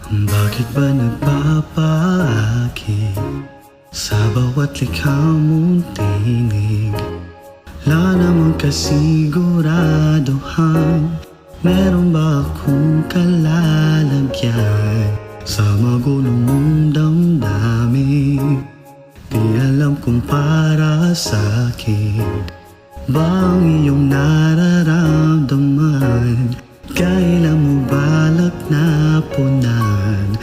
Kung bakit ba nagpapaakit sa bawat likha mong tinig? Wala namang kasiguraduhan, meron ba akong kalalagyan sa magulo mong damdamin? Di alam kung para sa'kin ba ang iyong nararamdaman? Kailan mo balak na punan?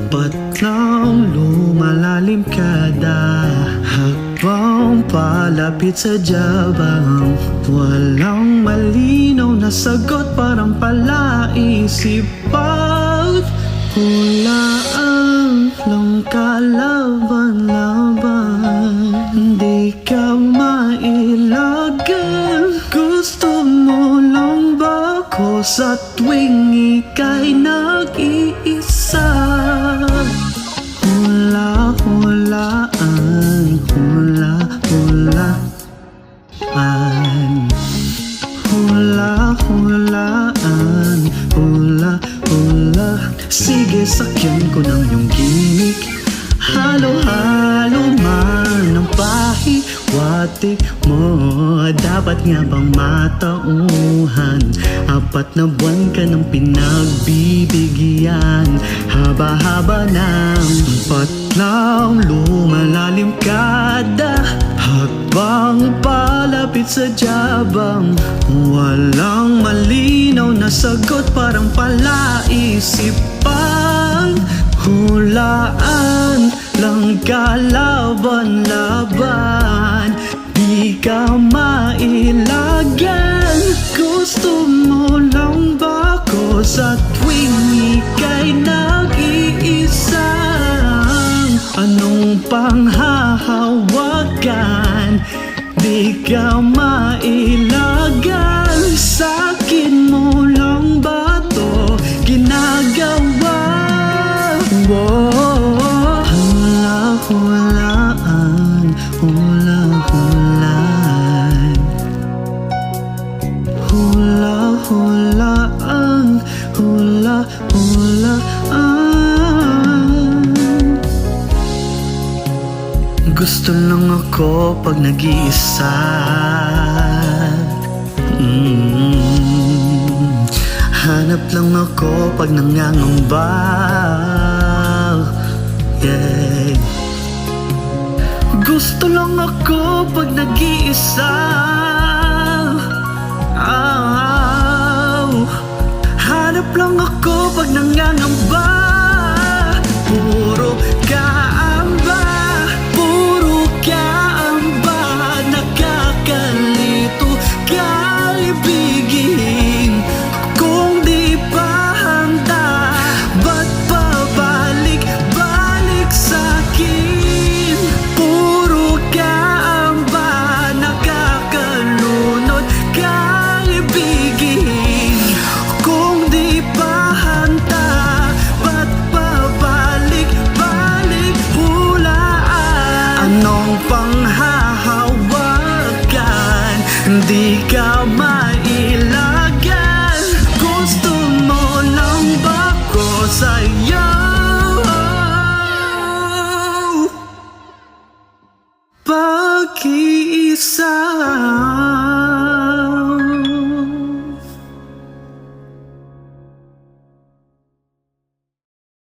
Ba't lang lumalalim kada habang palapit sa diyabang? Walang malinaw na sagot, parang palaisip pag hulaan lang kalaban-laban. Di ka mailagan. Gusto mo lang ba ko sa tuwing ika'y nag-iisa? Hula-hulaan, hula-hulaan, hula-hulaan, hula-hula. Sige, sakyan ko ng iyong gimmick. Halo-halo man ang pahiwatig mo. Dapat nga bang matauhan? 4 na buwan ka ng pinagbibigyan. Haba-haba ng patlang lumalalim kada habang palapit sa diyabang. Walang malinaw na sagot, parang palaisip pang hulaan lang kalaban-laban. Di ka mailagan. Gusto mo lang ba ko sa tuwing ika'y nag-iisa? Anong panghahawakan? Di ka mailagan. Sa'kin mo lang ba to ginagawa? Hula-hulaan, hula-hulaan, hula-hulaan, hula-hulaan. Gusto lang ako pag nag-iisa. Hanap lang ako pag nangangamba. Yeah. Gusto lang ako pag nag-iisa. Hanap lang ako pag nangangamba. Puro ka